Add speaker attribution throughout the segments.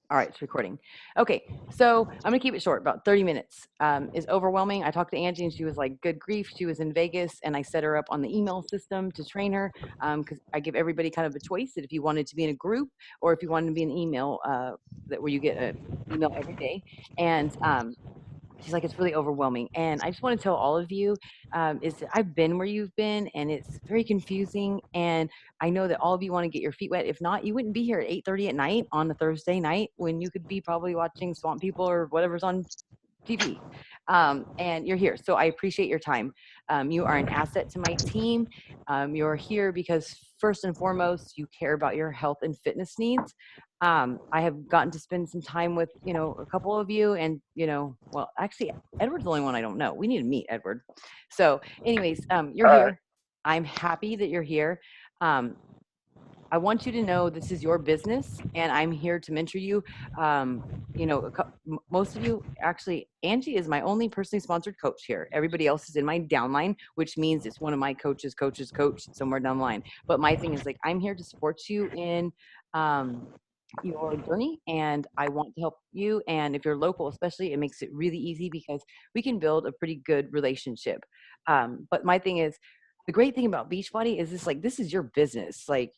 Speaker 1: All right, it's recording. Okay, so I'm gonna keep it short, about 30 minutes. Is overwhelming. I talked to Angie and she was like, good grief. She was in Vegas and I set her up on the email system to train her because I give everybody kind of a choice that if you wanted to be in a group or if you wanted to be an email that where you get an email every day. And she's like, it's really overwhelming. And I just want to tell all of you is that I've been where you've been and it's very confusing. And I know that all of you want to get your feet wet. If not, you wouldn't be here at 8:30 at night on a Thursday night when you could be probably watching Swamp People or whatever's on TV. And you're here. So I appreciate your time. You are an asset to my team. You're here because first and foremost, you care about your health and fitness needs. I have gotten to spend some time with, a couple of you and, well, actually, Edward's the only one I don't know. We need to meet Edward. So anyways, you're here. I'm happy that you're here. I want you to know this is your business and I'm here to mentor you. Most of you, actually, Angie is my only personally sponsored coach here. Everybody else is in my downline, which means it's one of my coach somewhere down the line. But my thing is like, I'm here to support you in your journey and I want to help you. And if you're local, especially, it makes it really easy because we can build a pretty good relationship. But my thing is, the great thing about Beachbody is this is your business. Like,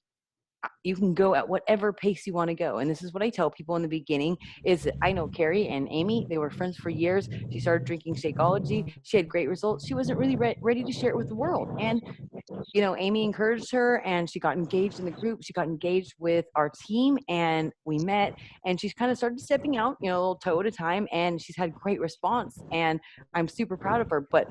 Speaker 1: you can go at whatever pace you want to go. And this is what I tell people in the beginning is that I know Carrie and Amy, they were friends for years. She started drinking Shakeology. She had great results. She wasn't really ready to share it with the world. And Amy encouraged her and she got engaged in the group. She got engaged with our team and we met and she's kind of started stepping out, a little toe at a time. And she's had great response and I'm super proud of her. But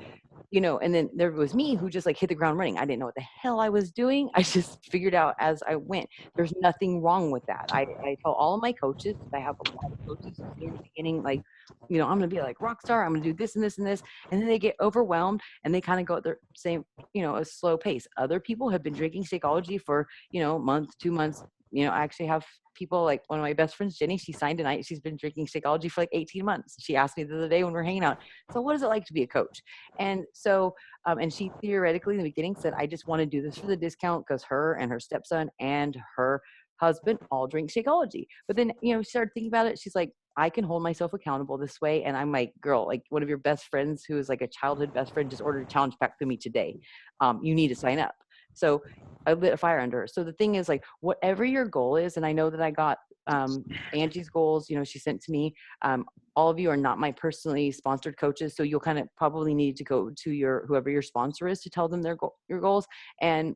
Speaker 1: and then there was me who just like hit the ground running. I didn't know what the hell I was doing. I just figured out as I went. There's nothing wrong with that. I tell all of my coaches, I have a lot of coaches who say in the beginning, like, I'm going to be like rock star. I'm going to do this and this and this. And then they get overwhelmed and they kind of go at their same, a slow pace. Other people have been drinking Shakeology for, month, 2 months. I actually have people like one of my best friends, Jenny, she signed tonight. She's been drinking Shakeology for like 18 months. She asked me the other day when we were hanging out, so what is it like to be a coach? And so, and she theoretically in the beginning said, I just want to do this for the discount because her and her stepson and her husband all drink Shakeology. But then, she started thinking about it. She's like, I can hold myself accountable this way. And I'm like, girl, like one of your best friends who is like a childhood best friend just ordered a challenge pack through me today. You need to sign up. So I lit a fire under her. So the thing is like, whatever your goal is, and I know that I got Angie's goals, she sent to me. All of you are not my personally sponsored coaches. So you'll kind of probably need to go to whoever your sponsor is to tell them your goals. And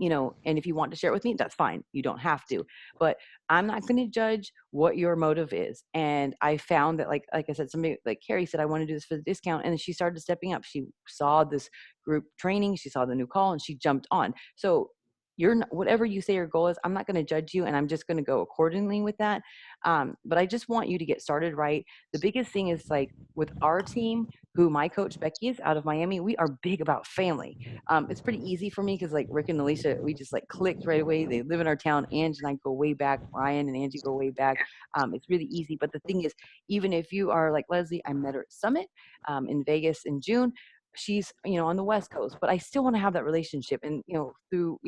Speaker 1: and if you want to share it with me, that's fine. You don't have to, but I'm not going to judge what your motive is. And I found that like I said, somebody like Carrie said, I want to do this for the discount. And then she started stepping up. She saw this group training, she saw the new call and she jumped on. So you're not, whatever you say your goal is, I'm not going to judge you and I'm just going to go accordingly with that. But I just want you to get started right. The biggest thing is like with our team, who my coach Becky is out of Miami, we are big about family. It's pretty easy for me because like Rick and Alicia, we just like clicked right away. They live in our town. Angie and I go way back. Ryan and Angie go way back. It's really easy. But the thing is, even if you are like Leslie, I met her at Summit in Vegas in June. She's on the West Coast, but I still want to have that relationship. And through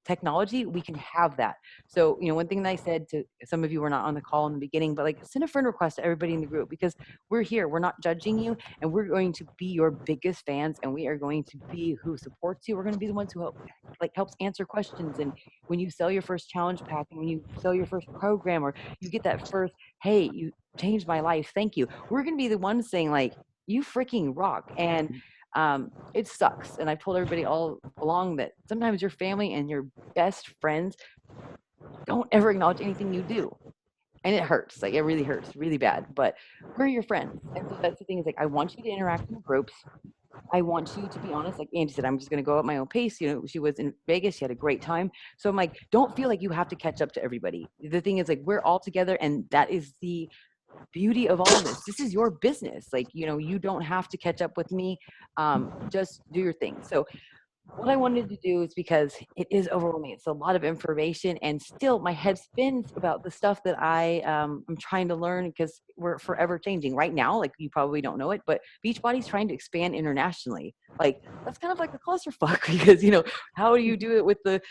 Speaker 1: technology, we can have that. So, one thing that I said to some of you were not on the call in the beginning, but like send a friend request to everybody in the group because we're here. We're not judging you and we're going to be your biggest fans and we are going to be who supports you. We're going to be the ones who helps answer questions. And when you sell your first challenge pack and when you sell your first program or you get that first, hey, you changed my life, thank you. We're going to be the ones saying like, you freaking rock. And it sucks. And I've told everybody all along that sometimes your family and your best friends don't ever acknowledge anything you do. And it hurts. Like it really hurts really bad, but we're your friends. And so that's the thing is like, I want you to interact in groups. I want you to be honest. Like Angie said, I'm just going to go at my own pace. She was in Vegas. She had a great time. So I'm like, don't feel like you have to catch up to everybody. The thing is like, we're all together and that is the beauty of all of this. This is your business. Like, you don't have to catch up with me. Just do your thing. So what I wanted to do is because it is overwhelming. It's a lot of information and still my head spins about the stuff that I'm trying to learn because we're forever changing right now. Like you probably don't know it, but Beachbody's trying to expand internationally. Like that's kind of like a clusterfuck because, how do you do it with the,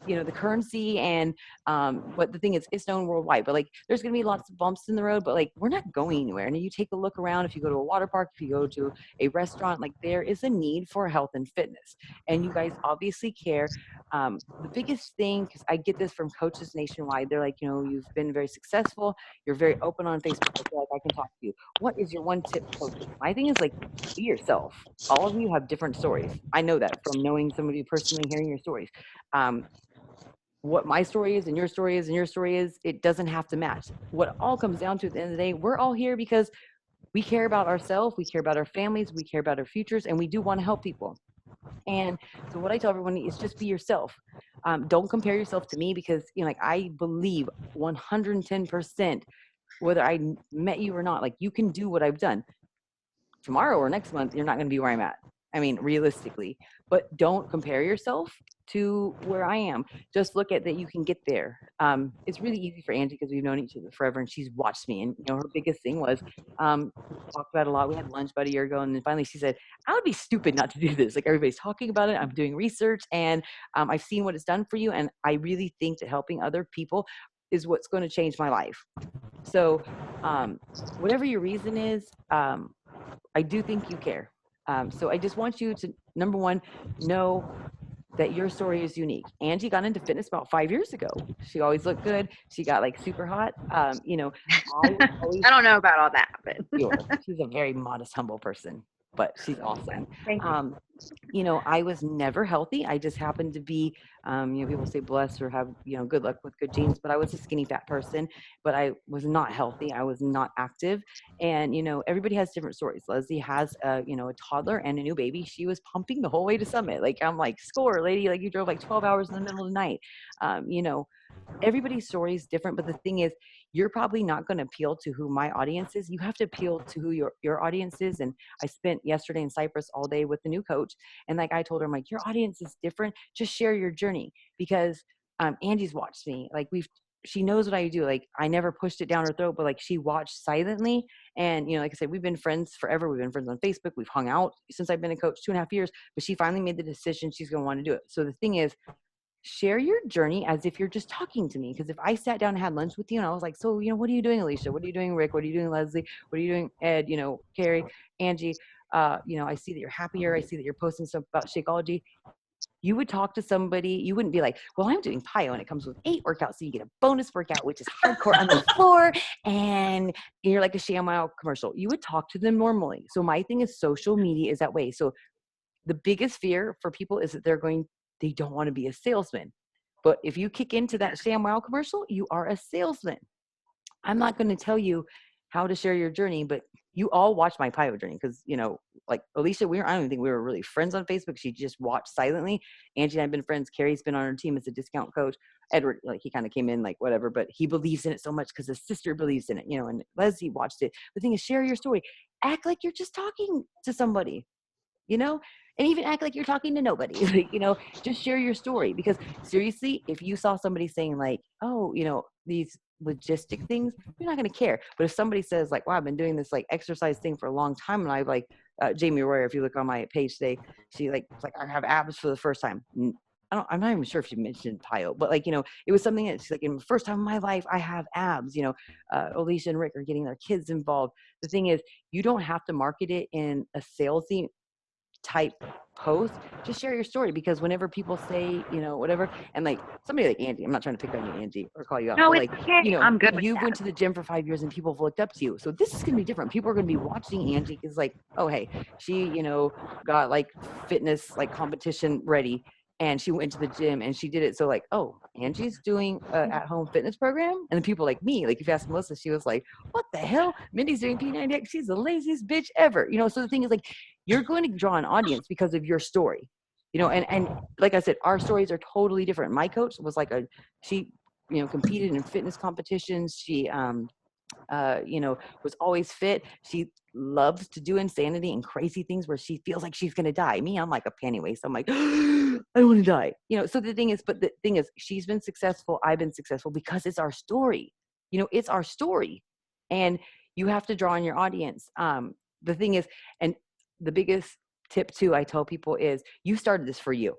Speaker 1: the currency and but the thing is, it's known worldwide, but like there's going to be lots of bumps in the road, but like we're not going anywhere. And you take a look around, if you go to a water park, if you go to a restaurant, like there is a need for health and fitness, and you guys obviously care. The biggest thing, because I get this from coaches nationwide, they're like, you've been very successful, you're very open on Facebook, I feel like I can talk to you. What is your one tip, coaches? My thing is like, be yourself. All of you have different stories. I know that from knowing some of you personally, hearing your stories. What my story is and your story is and your story is, it doesn't have to match. What it all comes down to at the end of the day, we're all here because we care about ourselves, we care about our families, we care about our futures, and we do want to help people. And so what I tell everyone is just be yourself. Don't compare yourself to me, because like I believe 110%, whether I met you or not, like you can do what I've done. Tomorrow or next month, you're not going to be where I'm at. I mean, realistically, but don't compare yourself to where I am. Just look at that you can get there. It's really easy for Angie because we've known each other forever, and she's watched me. And her biggest thing was, we talked about it a lot. We had lunch about a year ago, and then finally she said, "I would be stupid not to do this. Like everybody's talking about it. I'm doing research, and I've seen what it's done for you, and I really think that helping other people is what's going to change my life." So, whatever your reason is, I do think you care. So I just want you to, number one, know that your story is unique. Angie got into fitness about 5 years ago. She always looked good. She got like super hot. I
Speaker 2: I don't know about all that, but
Speaker 1: she's a very modest, humble person, but she's awesome.
Speaker 2: thank you.
Speaker 1: I was never healthy. I just happened to be, people say blessed or have, good luck with good genes, but I was a skinny fat person, but I was not healthy. I was not active. And, everybody has different stories. Leslie has a toddler and a new baby. She was pumping the whole way to Summit. Like, I'm like, score lady, like you drove like 12 hours in the middle of the night. Everybody's story is different, but the thing is, you're probably not going to appeal to who my audience is. You have to appeal to who your audience is. And I spent yesterday in Cyprus all day with the new coach, and like I told her, I'm like, your audience is different. Just share your journey, because Angie's watched me. Like she knows what I do. Like I never pushed it down her throat, but like she watched silently. And like I said, we've been friends forever. We've been friends on Facebook. We've hung out since I've been a coach 2.5 years. But she finally made the decision she's going to want to do it. So the thing is, share your journey as if you're just talking to me. Because if I sat down and had lunch with you and I was like, so, what are you doing, Alicia? What are you doing, Rick? What are you doing, Leslie? What are you doing, Ed? Carrie, Angie, I see that you're happier. I see that you're posting stuff about Shakeology. You would talk to somebody, you wouldn't be like, well, I'm doing PiYo and it comes with 8 workouts. So you get a bonus workout, which is hardcore on the floor. And you're like a ShamWow commercial. You would talk to them normally. So my thing is, social media is that way. So the biggest fear for people is that they don't want to be a salesman. But if you kick into that ShamWow commercial, you are a salesman. I'm not going to tell you how to share your journey, but you all watch my PiYo journey, because, like Alicia, I don't even think we were really friends on Facebook. She just watched silently. Angie and I have been friends. Carrie's been on her team as a discount coach. Edward, like he kind of came in like whatever, but he believes in it so much because his sister believes in it, and Leslie watched it. The thing is, share your story. Act like you're just talking to somebody, and even act like you're talking to nobody. Like, just share your story, because seriously, if you saw somebody saying like, oh, these logistic things, you're not going to care. But if somebody says like, wow, I've been doing this like exercise thing for a long time, and I've like, Jamie Royer, if you look on my page today, she like, I have abs for the first time. I'm not even sure if she mentioned PiYo, but like, it was something that's like, in the first time in my life, I have abs, Alicia and Rick are getting their kids involved. The thing is, you don't have to market it in a salesy type post. Just share your story, because whenever people say, whatever, and like somebody like Angie, I'm not trying to pick on you, Angie, or call you out,
Speaker 2: No,
Speaker 1: but
Speaker 2: it's
Speaker 1: like,
Speaker 2: okay. I'm good with
Speaker 1: you
Speaker 2: that.
Speaker 1: went to the gym for 5 years and people have looked up to you. So this is going to be different. People are going to be watching Angie is like, oh, hey, she, got like fitness, like competition ready. And she went to the gym and she did it. So like, oh, Angie's doing a at-home fitness program. And then people like me, like if you ask Melissa, she was like, what the hell? Mindy's doing P90X. She's the laziest bitch ever. So the thing is like, you're going to draw an audience because of your story, and like I said, our stories are totally different. My coach was like she, competed in fitness competitions. She, was always fit. She loves to do insanity and crazy things where she feels like she's going to die. Me, I'm like a panty waste. I'm like, I don't want to die. So the thing is, she's been successful. I've been successful because it's our story. It's our story, and you have to draw on your audience. The thing is, and the biggest tip too, I tell people is, you started this for you.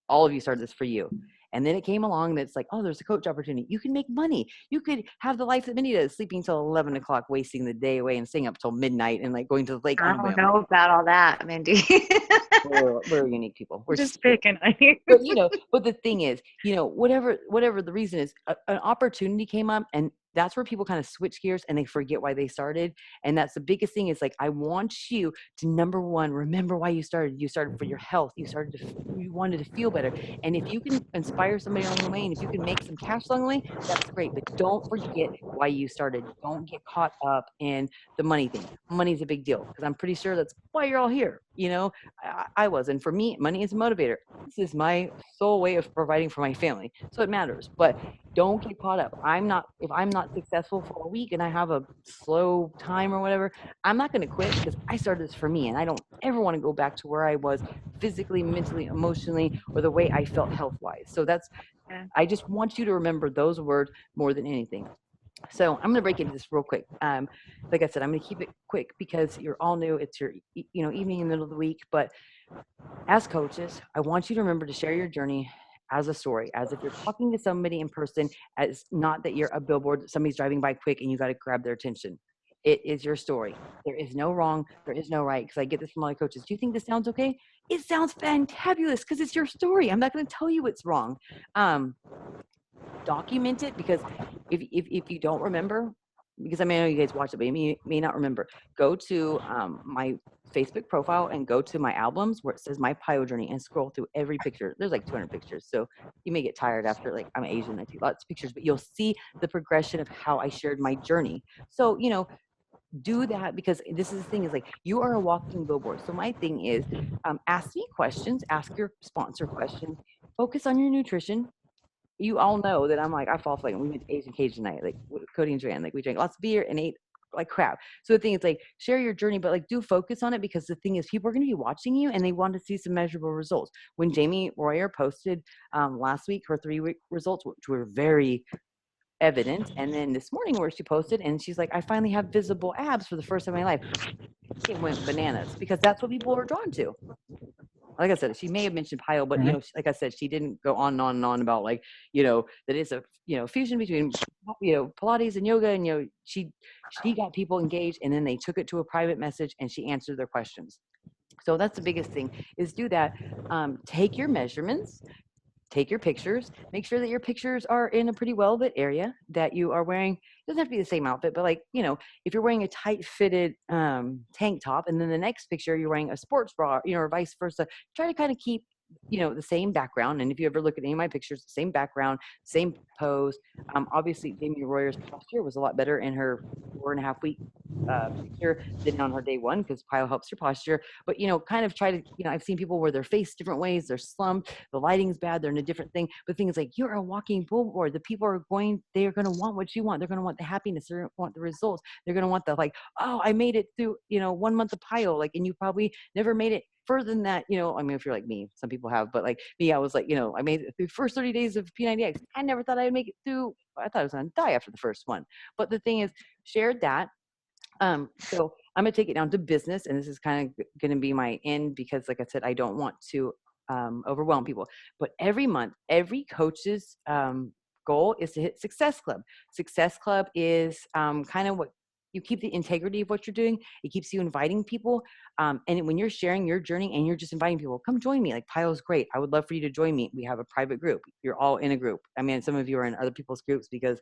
Speaker 1: All of you started this for you. And then it came along that's like, oh, there's a coach opportunity. You can make money. You could have the life that Minnie does, sleeping till 11 o'clock, wasting the day away and staying up till midnight and like going to the lake
Speaker 2: I
Speaker 1: on a
Speaker 2: don't
Speaker 1: whim.
Speaker 2: know about all that, Mindy.
Speaker 1: We're unique people. We're
Speaker 2: Just picking on you.
Speaker 1: but but the thing is, whatever the reason is, an opportunity came up, and that's where people kind of switch gears and they forget why they started. And that's the biggest thing is like, I want you to, number one, remember why you started. You started for your health. You wanted to feel better. And if you can inspire somebody along the way, and if you can make some cash along the way, that's great. But don't forget why you started. Don't get caught up in the money thing. Money's a big deal, because I'm pretty sure that's why you're all here. I was. And for me, money is a motivator. This is my sole way of providing for my family. So it matters. But don't get caught up. If I'm not successful for a week and I have a slow time or whatever, I'm not going to quit, because I started this for me. And I don't ever want to go back to where I was physically, mentally, emotionally, or the way I felt health-wise. So I just want you to remember those words more than anything. So I'm going to break into this real quick. Like I said, I'm going to keep it quick because you're all new. It's your evening in the middle of the week. But as coaches, I want you to remember to share your journey as a story, as if you're talking to somebody in person, as not that you're a billboard that somebody's driving by quick and you got to grab their attention. It is your story. There is no wrong. There is no right. Because I get this from a lot of coaches. Do you think this sounds okay? It sounds fantabulous because it's your story. I'm not going to tell you it's wrong. Document it, because if you don't remember, because I know you guys watch it, but you may not remember, go to my Facebook profile and go to my albums where it says my PIO journey and scroll through every picture. There's like 200 pictures. So you may get tired after, like, I'm Asian, I take lots of pictures, but you'll see the progression of how I shared my journey. So, do that, because this is the thing is like, you are a walking billboard. So my thing is, ask me questions, ask your sponsor questions, focus on your nutrition. You all know that I'm like, I fall asleep. We went to Asian Cajun night, like Cody and Joanne, like we drank lots of beer and ate like crap. So the thing is like, share your journey, but like do focus on it, because the thing is people are going to be watching you and they want to see some measurable results. When Jamie Royer posted last week her 3-week results, which were very evident, and then this morning where she posted and she's like, I finally have visible abs for the first time in my life, it went bananas, because that's what people are drawn to. Like I said, she may have mentioned PIO, but like I said, she didn't go on and on and on about like, that it's a fusion between Pilates and yoga, and she got people engaged, and then they took it to a private message and she answered their questions. So that's the biggest thing, is do that. Take your measurements, take your pictures, make sure that your pictures are in a pretty well-lit area, that you are wearing, it doesn't have to be the same outfit, but like, if you're wearing a tight fitted tank top, and then the next picture you're wearing a sports bra, or vice versa, try to kind of keep, the same background. And if you ever look at any of my pictures, same background, same pose. Obviously Jamie Royer's posture was a lot better in her 4.5-week picture than on her day one, because PIO helps your posture. But kind of try to, I've seen people wear their face different ways, they're slumped, the lighting's bad, they're in a different thing. But things like, you're a walking billboard. The people are going to want what you want. They're going to want the happiness, they're going to want the results, they're going to want the like, oh, I made it through 1 month of PIO, like, and you probably never made it further than that. I mean, if you're like me, some people have, but like me, I was like, I made it through the first 30 days of P90X. I never thought I'd make it through. I thought I was going to die after the first one. But the thing is, shared that. So I'm going to take it down to business, and this is kind of going to be my end, because like I said, I don't want to overwhelm people. But every month, every coach's goal is to hit Success Club. Success Club is kind of what you keep the integrity of what you're doing. It keeps you inviting people. And when you're sharing your journey and you're just inviting people, come join me. Like, PIO's great. I would love for you to join me. We have a private group. You're all in a group. I mean, some of you are in other people's groups because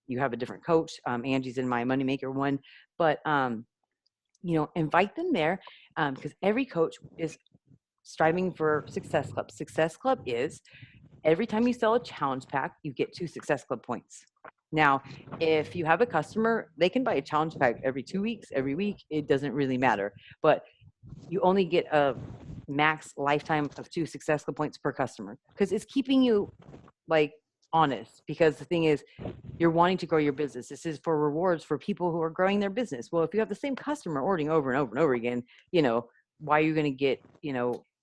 Speaker 1: you have a different coach. Angie's in my Moneymaker one, but invite them there, because every coach is striving for Success Club. Success Club is every time you sell a challenge pack, you get 2 Success Club points. Now, if you have a customer, they can buy a challenge pack every 2 weeks, every week. It doesn't really matter, but you only get a max lifetime of 2 Success Club points per customer, because it's keeping you like honest. Because the thing is, you're wanting to grow your business. This is for rewards for people who are growing their business. Well, if you have the same customer ordering over and over and over again, why are you going to get,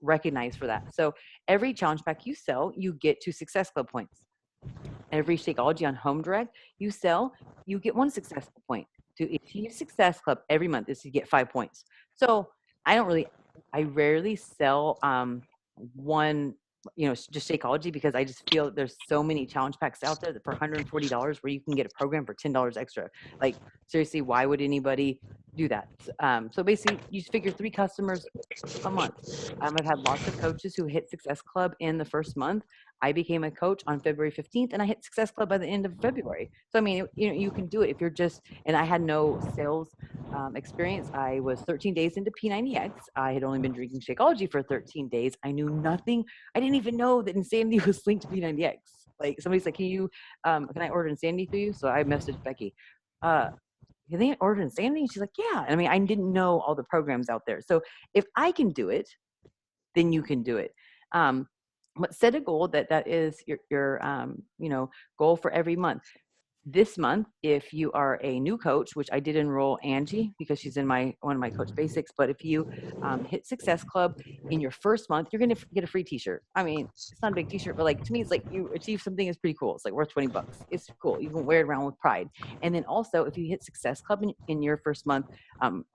Speaker 1: recognized for that? So every challenge pack you sell, you get 2 Success Club points. Every Shakeology on Home Direct you sell, you get 1 Success Club point. To achieve Success Club every month is to get 5 points. So I rarely sell one just Shakeology, because I just feel there's so many challenge packs out there that for $140 where you can get a program for $10 extra. Like, seriously, why would anybody do that? So basically, you just figure 3 customers a month. I've had lots of coaches who hit Success Club in the first month. I became a coach on February 15th, and I hit Success Club by the end of February. So I mean, you can do it if you're just. And I had no sales experience. I was 13 days into P90X. I had only been drinking Shakeology for 13 days. I knew nothing. I didn't even know that Insanity was linked to P90X. Like, somebody's like, can I order Insanity through you? So I messaged Becky. Can they order Insanity? And she's like, yeah. And I mean, I didn't know all the programs out there. So if I can do it, then you can do it. But set a goal that is your goal for every month. This month, if you are a new coach, which I did enroll Angie because she's in one of my Coach Basics, but if you hit Success Club in your first month, you're going to get a free t-shirt. I mean, it's not a big t-shirt, but like, to me, it's like you achieve something is pretty cool. It's like worth $20. It's cool. You can wear it around with pride. And then also, if you hit Success Club in your first month,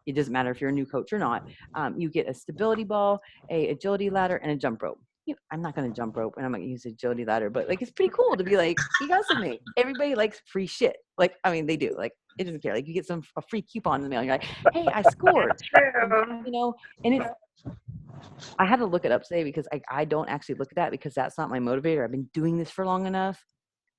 Speaker 1: it doesn't matter if you're a new coach or not, you get a stability ball, a agility ladder, and a jump rope. I'm not going to jump rope and I'm going to use a agility ladder, but like, it's pretty cool to be like, you got something. Everybody likes free shit. Like, I mean, they do. Like, it doesn't care. Like, you get a free coupon in the mail. You're like, hey, I scored.
Speaker 2: True.
Speaker 1: And it's, I had to look it up today because I don't actually look at that because that's not my motivator. I've been doing this for long enough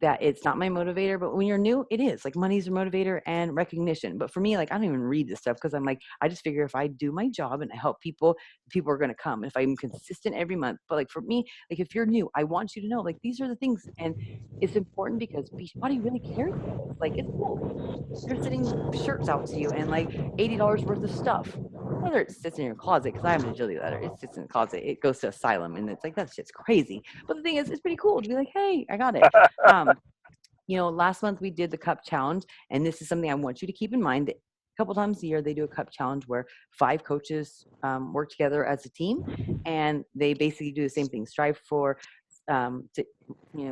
Speaker 1: that it's not my motivator. But when you're new, it is. Like, money's a motivator and recognition. But for me, like, I don't even read this stuff because I'm like, I just figure if I do my job and I help people, people are going to come. If I'm consistent every month. But like, for me, like, if you're new, I want you to know, like, these are the things. And it's important because Beachbody really cares about this. Like, it's cool. They're sending shirts out to you and like $80 worth of stuff. Whether it sits in your closet, because I have an agility ladder, it sits in the closet. It goes to Asylum, and it's like, that shit's crazy. But the thing is, it's pretty cool to be like, hey, I got it. Last month we did the cup challenge, and this is something I want you to keep in mind. That a couple times a year they do a cup challenge where 5 coaches work together as a team, and they basically do the same thing: strive for to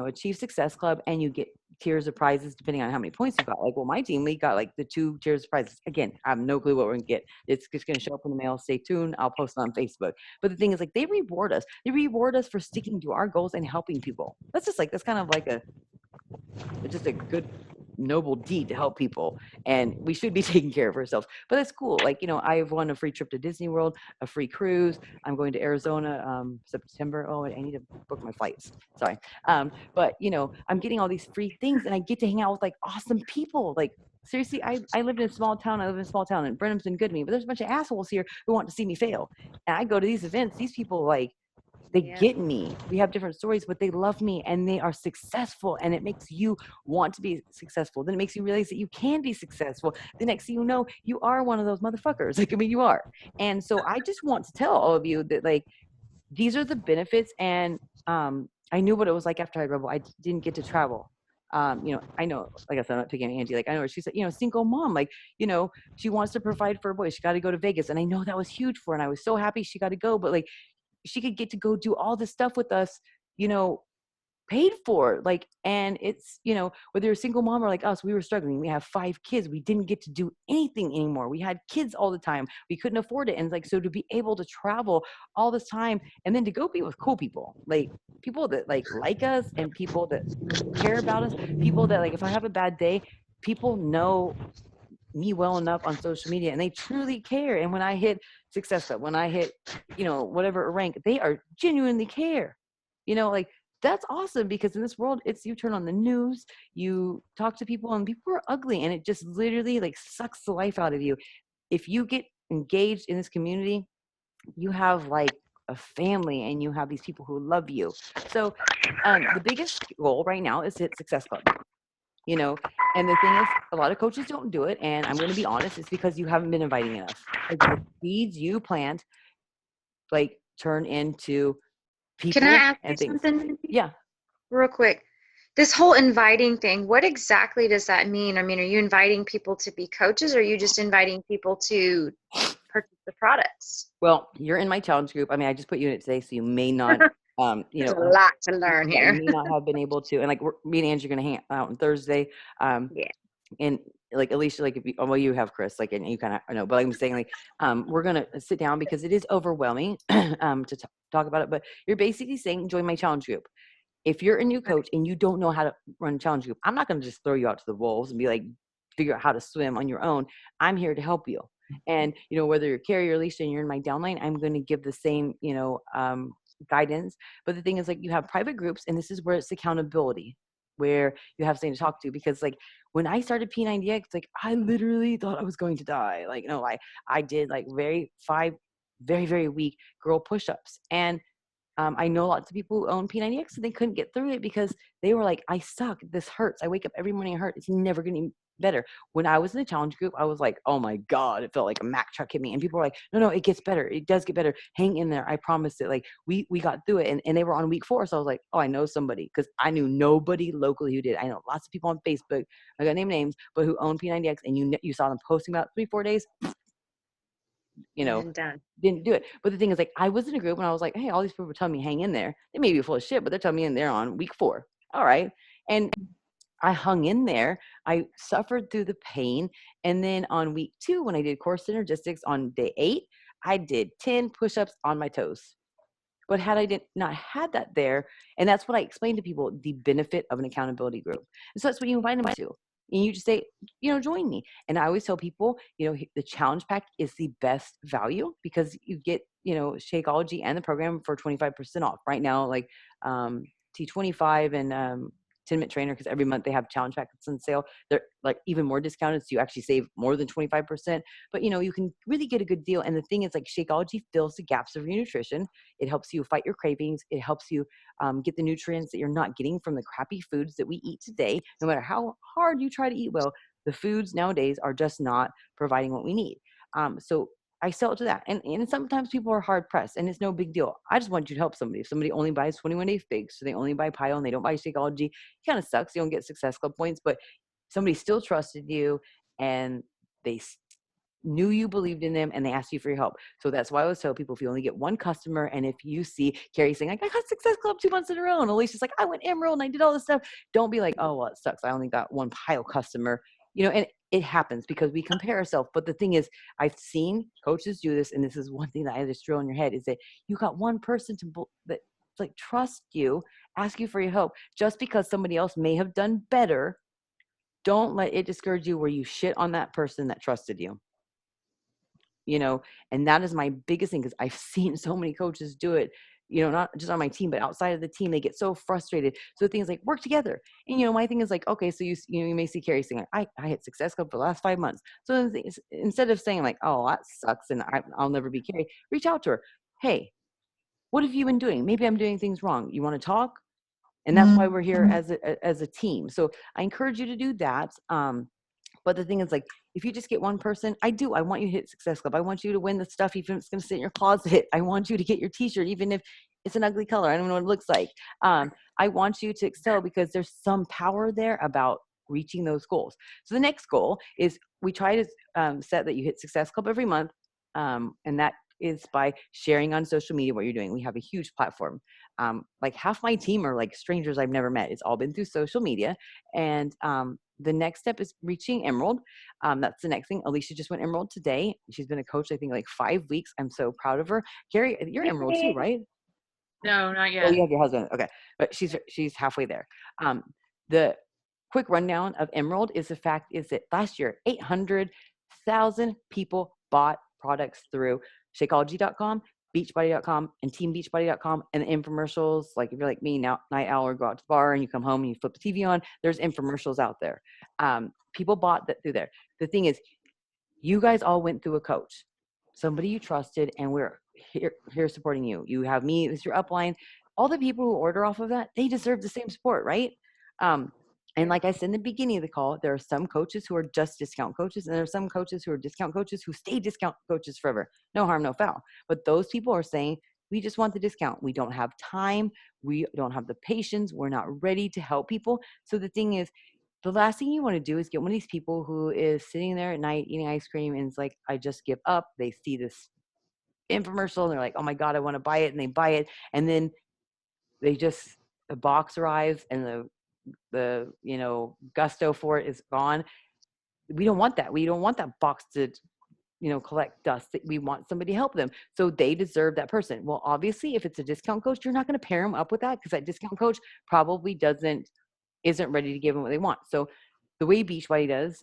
Speaker 1: achieve Success Club, and you get tiers of prizes depending on how many points you got. Like, well, my team, we got like the 2 tiers of prizes. Again, I have no clue what we're gonna get. It's just gonna show up in the mail. Stay tuned. I'll post it on Facebook. But the thing is, like, they reward us. They reward us for sticking to our goals and helping people. That's kind of like just a good noble deed to help people, and we should be taking care of ourselves. But that's cool. Like, I've won a free trip to Disney World, a free cruise. I'm going to Arizona September. Oh, I need to book my flights, sorry. But I'm getting all these free things, and I get to hang out with like awesome people. Like, seriously, I live in a small town, and Brenham's been good to me, but there's a bunch of assholes here who want to see me fail. And I go to these events, these people, like, they get me. We have different stories, but they love me and they are successful, and it makes you want to be successful. Then it makes you realize that you can be successful. The next thing you know, you are one of those motherfuckers. Like, I mean, you are. And so I just want to tell all of you that, like, these are the benefits. And I knew what it was like after I Rebel. I didn't get to travel. I know, like I said, I'm not taking Angie. Like, I know she's a single mom. Like, she wants to provide for her boys. She got to go to Vegas, and I know that was huge for her. And I was so happy she got to go. But like, she could get to go do all this stuff with us, paid for. Like, and it's, whether you're a single mom or like us, we were struggling. We have 5 kids. We didn't get to do anything anymore. We had kids all the time. We couldn't afford it. And like, so to be able to travel all this time and then to go be with cool people, like people that like us, and people that care about us, people that, like, if I have a bad day, people know me well enough on social media, and they truly care. And when I hit Success Club, when I hit, whatever rank, they are genuinely care. Like, that's awesome, because in this world, it's, you turn on the news, you talk to people, and people are ugly, and it just literally like sucks the life out of you. If you get engaged in this community, you have like a family, and you have these people who love you. So the biggest goal right now is to hit Success Club. And the thing is, a lot of coaches don't do it, and I'm going to be honest, it's because you haven't been inviting enough. Like, the seeds you plant, like, turn into people.
Speaker 2: Can I ask you
Speaker 1: and things.
Speaker 2: something?
Speaker 1: Yeah.
Speaker 2: Real quick. This whole inviting thing, what exactly does that mean? I mean, are you inviting people to be coaches, or are you just inviting people to purchase the products?
Speaker 1: Well, you're in my challenge group. I mean, I just put you in it today, so you may not,
Speaker 2: There's a lot to learn here.
Speaker 1: You may not have been able to. And like, me and Angie are going to hang out on Thursday.
Speaker 2: Yeah.
Speaker 1: And like Alicia, like if you, well, you have Chris, like, and you kind of know, but I'm saying like, we're going to sit down because it is overwhelming to talk about it, but you're basically saying, join my challenge group. If you're a new coach and you don't know how to run a challenge group, I'm not going to just throw you out to the wolves and be like, figure out how to swim on your own. I'm here to help you. And, you know, whether you're Carrie or Alicia and you're in my downline, I'm going to give the same, you know, guidance. But the thing is, like, you have private groups, and this is where it's accountability, where you have something to talk to. Because like when I started P90X, like I literally thought I was going to die. Like, no, I did like very weak girl push-ups. And I know lots of people who own P90X and they couldn't get through it because they were like, I suck. This hurts. I wake up every morning, it hurts. It's never getting better. When I was in the challenge group, I was like, oh my God, it felt like a Mack truck hit me. And people were like, no, it gets better. It does get better. Hang in there. I promise it. Like we got through it. And they were on week 4. So I was like, oh, I know somebody, because I knew nobody locally who did. I know lots of people on Facebook, I got name names, but who own P90X, and you saw them posting about 3-4 days, you know,
Speaker 2: And done.
Speaker 1: didn't do it. But the thing is, like, I was in a group and I was like, hey, all these people were telling me hang in there. They may be full of shit, but they're telling me in there on week 4. All right. And I hung in there. I suffered through the pain. And then on week 2, when I did core synergistics on day 8, I did 10 push-ups on my toes. But had I not had that there, and that's what I explain to people, the benefit of an accountability group. And so that's what you invite them to. And you just say, you know, join me. And I always tell people, you know, the challenge pack is the best value because you get, you know, Shakeology and the program for 25% off right now, like T25 and 10-minute trainer, because every month they have challenge packets on sale. They're like even more discounted, so you actually save more than 25%. But you know, you can really get a good deal. And the thing is, like, Shakeology fills the gaps of your nutrition. It helps you fight your cravings. It helps you get the nutrients that you're not getting from the crappy foods that we eat today. No matter how hard you try to eat well, the foods nowadays are just not providing what we need. So I sell it to that. And sometimes people are hard pressed and it's no big deal. I just want you to help somebody. If somebody only buys 21-day figs, so they only buy Pile and they don't buy Shakeology, it kind of sucks. You don't get Success Club points, but somebody still trusted you and they knew you believed in them and they asked you for your help. So that's why I always tell people, if you only get one customer, and if you see Carrie saying, like, I got Success Club 2 months in a row, and Alicia's like, I went Emerald and I did all this stuff, don't be like, oh, well, it sucks. I only got one Pile customer, you know, and it happens because we compare ourselves. But the thing is, I've seen coaches do this, and this is one thing that I just drill in your head, is that you got one person that like trust you, ask you for your help. Just because somebody else may have done better, don't let it discourage you where you shit on that person that trusted you. You know, and that is my biggest thing, because I've seen so many coaches do it, you know, not just on my team, but outside of the team. They get so frustrated. So things like work together. And, you know, my thing is like, okay, so you know, you may see Carrie saying, like, I hit Success Club for the last 5 months. So instead of saying like, oh, that sucks and I'll never be Carrie, reach out to her. Hey, what have you been doing? Maybe I'm doing things wrong. You want to talk? And that's why we're here as a team. So I encourage you to do that. But the thing is, like, if you just get one person, I want you to hit Success Club. I want you to win the stuff, even if it's going to sit in your closet. I want you to get your t-shirt, even if it's an ugly color. I don't know what it looks like. I want you to excel, because there's some power there about reaching those goals. So the next goal is, we try to set that you hit Success Club every month. And that is by sharing on social media what you're doing. We have a huge platform. Like half my team are like strangers I've never met. It's all been through social media. And the next step is reaching Emerald. That's the next thing. Alicia just went Emerald today. She's been a coach, I think, like 5 weeks. I'm so proud of her. Carrie, you're Emerald too, right?
Speaker 3: No, not
Speaker 1: Oh,
Speaker 3: yet.
Speaker 1: you have your husband. Okay. But she's halfway there. The quick rundown of Emerald is the fact is that last year, 800,000 people bought products through Shakeology.com, Beachbody.com, and TeamBeachbody.com. And the infomercials, like if you're like me, now night owl, or go out to the bar and you come home and you flip the TV on, there's infomercials out there. People bought that through there. The thing is, you guys all went through a coach, somebody you trusted, and we're here supporting you. You have me as your upline. All the people who order off of that, they deserve the same support, right? And like I said in the beginning of the call, there are some coaches who are just discount coaches, and there are some coaches who are discount coaches who stay discount coaches forever. No harm, no foul. But those people are saying, we just want the discount. We don't have time. We don't have the patience. We're not ready to help people. So the thing is, the last thing you want to do is get one of these people who is sitting there at night eating ice cream and it's like, I just give up. They see this infomercial and they're like, oh my God, I want to buy it. And they buy it. And then the box arrives and the you know, gusto for it is gone. we don't want that. We don't want that box to, collect dust. That we want somebody to help them. So they deserve that person. Well, obviously, if it's a discount coach, you're not going to pair them up with that because that discount coach probably isn't ready to give them what they want. So the way Beachbody does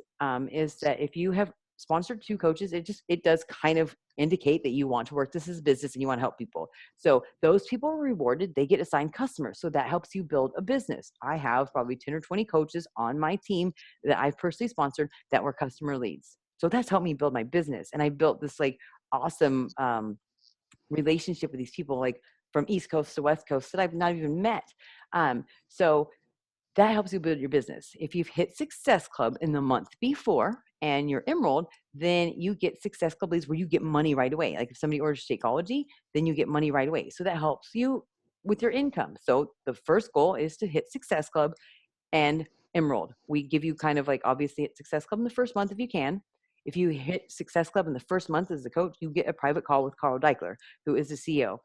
Speaker 1: is that if you have sponsored 2 coaches, it does kind of indicate that you want to work this as a business and you want to help people. So those people are rewarded. They get assigned customers. So that helps you build a business. I have probably 10 or 20 coaches on my team that I've personally sponsored that were customer leads. So that's helped me build my business. And I built this like awesome relationship with these people, like from East Coast to West Coast that I've not even met. So that helps you build your business. If you've hit Success Club in the month before and you're enrolled, then you get Success Club leads where you get money right away. Like if somebody orders Shakeology, then you get money right away. So that helps you with your income. So the first goal is to hit Success Club and enrolled. We give you kind of like, obviously hit Success Club in the first month if you can. If you hit Success Club in the first month as a coach, you get a private call with Carl Deichler, who is the CEO.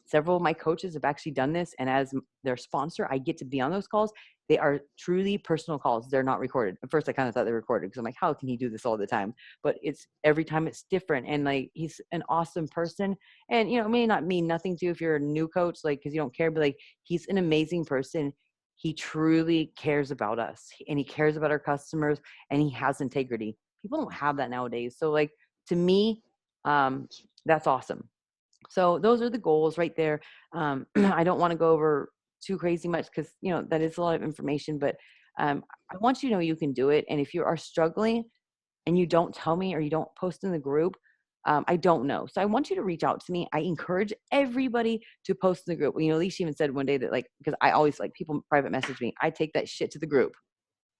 Speaker 1: Several of my coaches have actually done this, and as their sponsor, I get to be on those calls. They are truly personal calls. They're not recorded. At first, I kind of thought they were recorded because I'm like, how can he do this all the time? But it's every time it's different, and like he's an awesome person. And it may not mean nothing to you if you're a new coach, like because you don't care, but like he's an amazing person. He truly cares about us, and he cares about our customers, and he has integrity. People don't have that nowadays. So like to me, that's awesome. So those are the goals right there. I don't want to go over too crazy much because, that is a lot of information, but I want you to know you can do it. And if you are struggling and you don't tell me or you don't post in the group, I don't know. So I want you to reach out to me. I encourage everybody to post in the group. Alicia even said one day that like, because I always like people private message me, I take that shit to the group.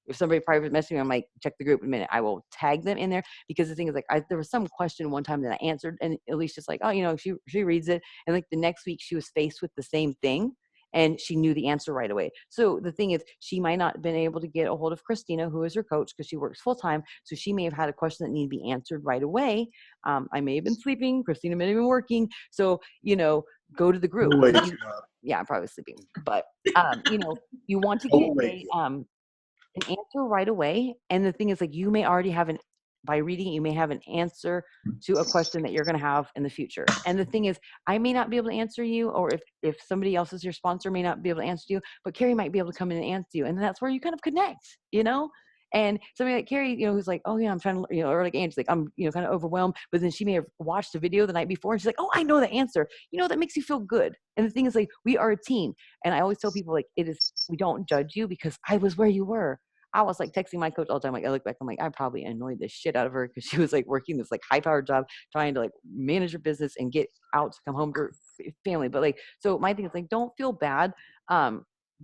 Speaker 1: If somebody private messaging me, I'm like, check the group in a minute. I will tag them in there because the thing is like, there was some question one time that I answered and Alicia's like, oh, she reads it. And like the next week she was faced with the same thing and she knew the answer right away. So the thing is she might not have been able to get a hold of Christina, who is her coach because she works full time. So she may have had a question that needed to be answered right away. I may have been sleeping. Christina may have been working. So, go to the group. Yeah, I'm probably sleeping, but you want to get an answer right away. And the thing is like, you may already have by reading it, you may have an answer to a question that you're going to have in the future. And the thing is, I may not be able to answer you, or if somebody else is your sponsor may not be able to answer you, but Carrie might be able to come in and answer you. And that's where you kind of connect, and somebody like Carrie, who's like, oh yeah, I'm trying to, or like Angie's like, I'm, kind of overwhelmed, but then she may have watched a video the night before and she's like, oh, I know the answer. That makes you feel good. And the thing is like, we are a team. And I always tell people like, we don't judge you because I was where you were. I was like texting my coach all the time. Like I look back, I'm like, I probably annoyed the shit out of her because she was like working this like high powered job, trying to like manage her business and get out to come home to her family. But like, so my thing is like, don't feel bad.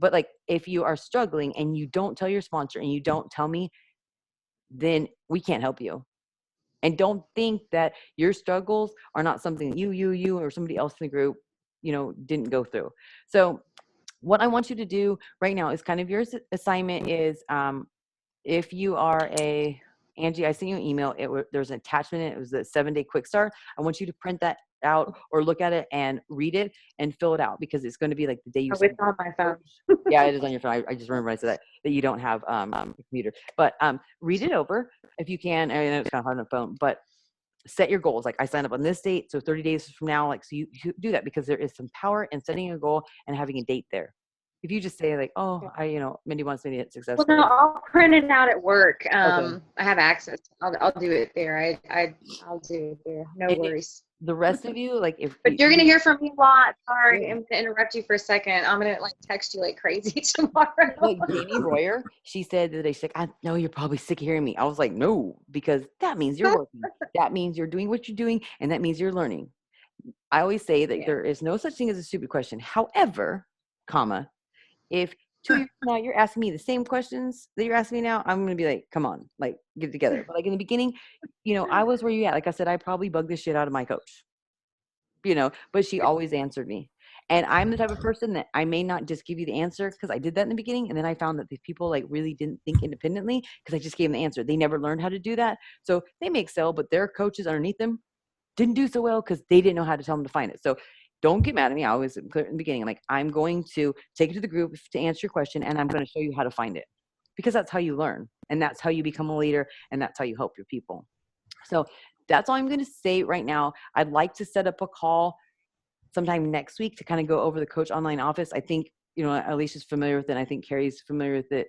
Speaker 1: But like, if you are struggling and you don't tell your sponsor and you don't tell me, then we can't help you. And don't think that your struggles are not something that you or somebody else in the group, didn't go through. So what I want you to do right now is kind of your assignment is, if you are Angie, I sent you an email. There's an attachment in it. It was a 7-day quick start. I want you to print that out or look at it and read it and fill it out because it's going to be like the day you
Speaker 2: it's on my phone.
Speaker 1: Yeah, it is on your phone. I just remember I said that you don't have a computer, but read it over if you can. I know it's kind of hard on the phone, but set your goals. Like I signed up on this date, so 30 days from now, like, so you do that because there is some power in setting a goal and having a date there. If you just say like, oh, Mindy wants me to hit success.
Speaker 2: Well, no, I'll print it out at work.
Speaker 1: Okay.
Speaker 2: I have access. I'll do it there. I'll do it there. No worries.
Speaker 1: The rest of you, like
Speaker 2: but you're gonna hear from me a lot. Sorry, I'm gonna interrupt you for a second. I'm gonna like text you like crazy tomorrow.
Speaker 1: Like Jamie Royer, she said that she's like, I know you're probably sick of hearing me. I was like, no, because that means you're working. That means you're doing what you're doing, and that means you're learning. I always say that there is no such thing as a stupid question. However, if 2 years from now you're asking me the same questions that you're asking me now, I'm going to be like, come on, like get it together. But like in the beginning, I was where you at. Like I said, I probably bugged the shit out of my coach, but she always answered me. And I'm the type of person that I may not just give you the answer because I did that in the beginning. And then I found that these people like really didn't think independently because I just gave them the answer. They never learned how to do that. So they may excel, but their coaches underneath them didn't do so well because they didn't know how to tell them to find it. So don't get mad at me. I always clear in the beginning, like I'm going to take it to the group to answer your question and I'm going to show you how to find it. because that's how you learn, and that's how you become a leader, and that's how you help your people. So that's all I'm going to say right now. I'd like to set up a call sometime next week to kind of go over the Coach Online Office. I think, Alicia's familiar with it. I think Carrie's familiar with it.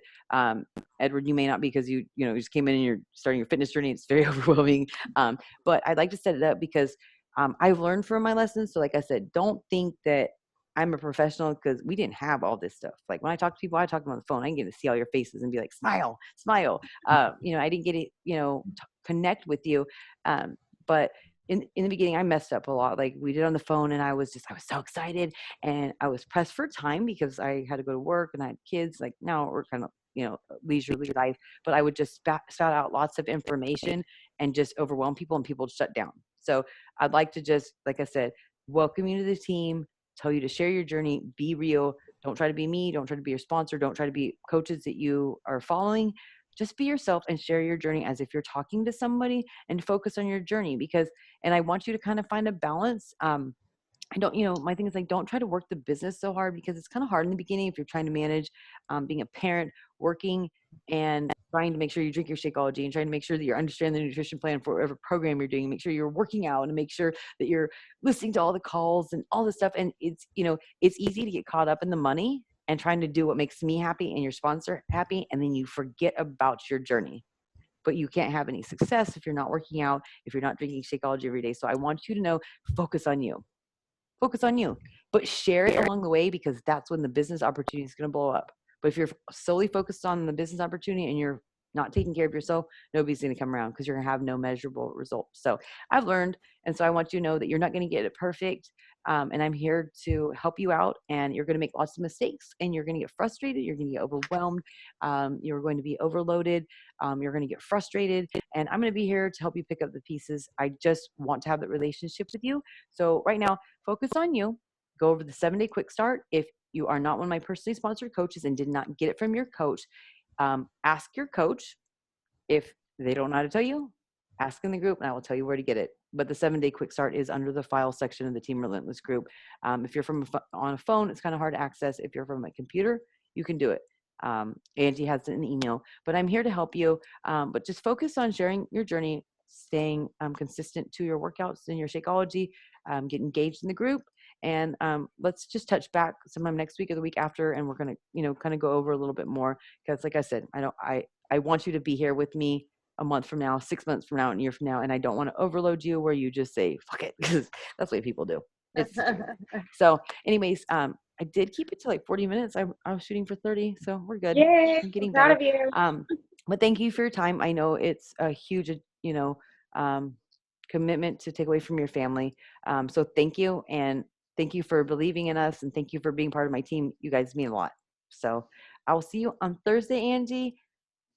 Speaker 1: Edward, you may not, because you just came in and you're starting your fitness journey. It's very overwhelming. But I'd like to set it up because I've learned from my lessons. So like I said, don't think that I'm a professional, because we didn't have all this stuff. Like when I talk to people, I talk to them on the phone. I can get to see all your faces and be like, smile, smile. I didn't get to, connect with you. But in the beginning, I messed up a lot. Like we did on the phone, and I was so excited, and I was pressed for time because I had to go to work and I had kids. Like now we're kind of, leisure life, but I would just spout out lots of information and just overwhelm people, and people would shut down. So I'd like to just, like I said, welcome you to the team, tell you to share your journey, be real. Don't try to be me. Don't try to be your sponsor. Don't try to be coaches that you are following. Just be yourself and share your journey as if you're talking to somebody, and focus on your journey, and I want you to kind of find a balance. I don't, my thing is like, don't try to work the business so hard, because it's kind of hard in the beginning if you're trying to manage being a parent, working, and trying to make sure you drink your Shakeology, and trying to make sure that you're understanding the nutrition plan for whatever program you're doing, make sure you're working out, and make sure that you're listening to all the calls and all this stuff. And it's, it's easy to get caught up in the money and trying to do what makes me happy and your sponsor happy. And then you forget about your journey. But you can't have any success if you're not working out, if you're not drinking Shakeology every day. So I want you to know, focus on you. Focus on you, but share it along the way, because that's when the business opportunity is going to blow up. But if you're solely focused on the business opportunity and you're not taking care of yourself, nobody's going to come around, because you're going to have no measurable results. So I've learned, and so I want you to know that you're not going to get it perfect. And I'm here to help you out, and you're going to make lots of mistakes, and you're going to get frustrated. You're going to get overwhelmed. You're going to be overloaded. You're going to get frustrated, and I'm going to be here to help you pick up the pieces. I just want to have that relationship with you. So right now, focus on you. Go over the 7-day quick start. If you are not one of my personally sponsored coaches and did not get it from your coach, ask your coach. If they don't know how to tell you, ask in the group, and I will tell you where to get it. But the 7-day quick start is under the file section of the Team Relentless group. If you're on a phone, it's kind of hard to access. If you're from a computer, you can do it. Angie has an email, but I'm here to help you. But just focus on sharing your journey, staying consistent to your workouts and your Shakeology, get engaged in the group. And let's just touch back sometime next week or the week after, and we're going to, kind of go over a little bit more, because like I said, I want you to be here with me a month from now, 6 months from now, and a year from now. And I don't want to overload you where you just say, fuck it, because that's what people do. So anyways, I did keep it to like 40 minutes. I was shooting for 30, so we're good.
Speaker 2: Yay,
Speaker 1: I'm getting
Speaker 2: proud
Speaker 1: better.
Speaker 2: of you.
Speaker 1: But thank you for your time. I know it's a huge, commitment to take away from your family. So thank you. And thank you for believing in us. And thank you for being part of my team. You guys mean a lot. So I will see you on Thursday, Angie.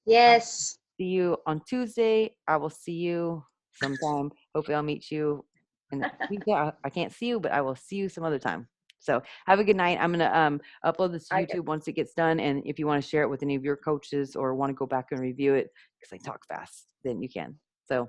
Speaker 2: Yes.
Speaker 1: See you on Tuesday. I will see you sometime. Hopefully I'll meet you. And I can't see you, but I will see you some other time. So have a good night. I'm going to upload this to YouTube once it gets done. And if you want to share it with any of your coaches or want to go back and review it, because I talk fast, then you can. So